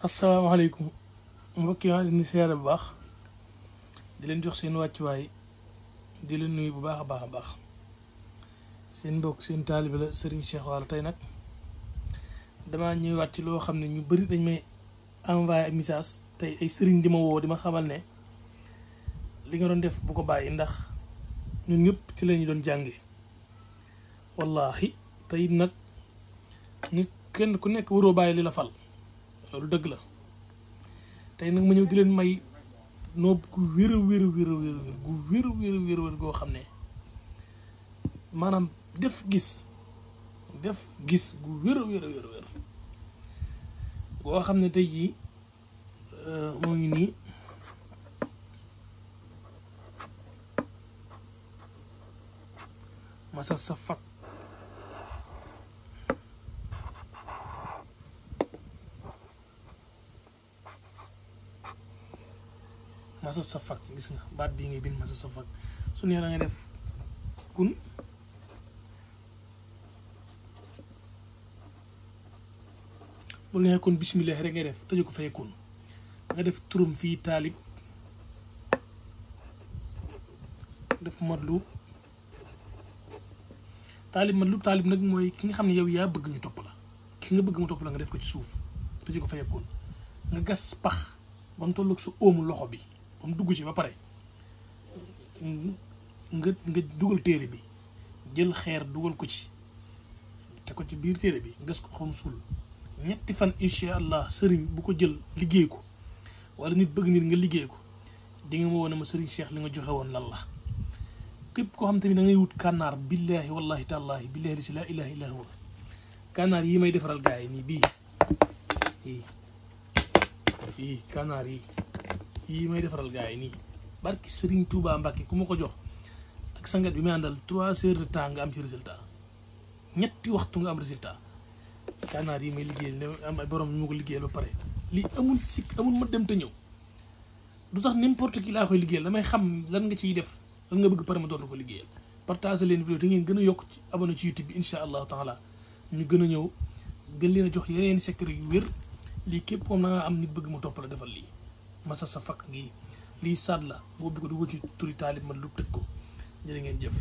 asalaamaaleykum mbokk yi maa leen di siyaare bu baax di leen jox seen wàccuwaay di leen nuyu bu baax a baax seen mbokk seen taalibe la Serigne Cheikh Walo tey nag damaa ñëwaat ci loo xam ne ñu bëri dañ may envoyé ak message tey ay sëriñ di ma woo di ma xamal ne li nga doon def bu ko bàyyi ndax ñun ñëpp ci la ñu doon jànge wallahi tey nag nit kenn ku nekk waroo bàyyi li la fal loolu dëgg la tey nag ma ñëw di leen may noob gu wér goo xam ne maanaam def gis gu wér goo xam ne tey jii moo ngi nii masa sa fak masa sa fak gis nga baat bii ngay bind masa sa fak su nee la nga def kun bu nee kun bismillah rek ngay def tëju ko fay kun nga def turum fii taalib def madlu taalib nag mooy ki nga xam ne yow yaa bëgg ñu topp la ki nga bëgg mu topp la nga def ko ci suuf tëju ko fay kun nga gas pax ba mu tolloog sa óomu loxo bi ba mu dugg ci ba pare nga dugal téere bi jël xeer dugal ko ci te ko ci biir téere bi ngas ko xam suul ñetti fan incha allah sëriñ bu ko jël liggéey ko wala nit bëgg nit nga liggéey ko di nga ma woon ne ma sëriñ Cheikh li nga joxe woon lan la képp koo xam te ni da ngay wut kànnaar billaahi wallahi tallaahi billaahi si laa ilaha illa huwa kànnaar yi may defaral gars yi nii bii kànnaar yi may defaral gars yi nii barki Serigne Touba Mbacke ku ma ko jox ak sangat bi may àndal 3 heures de temps nga am ci résultat ñetti waxtu nga am résultat kànnaar yi may liggéey ne am ay borom ñu ma ko liggéeyal ba pare lii amul sikk amul ma dem te ñëw du sax n'importe qui laa koy liggéeyal damay xam lan nga ciy def lan nga bëgg pare ma doon ko liggéeyal partage leen vidéo te ngeen gën a yokk ci abonné ci YouTube bi incha allahu taala ñu gën a ñëw gën leen a jox yeneen secret yu wér lii képp comme na nga am nit bëgg mu topp la defal lii masa sa fakk ngi lii saat la boo bi ko dugal ci turi taalib man lu tëj ko jërë ngeen jëf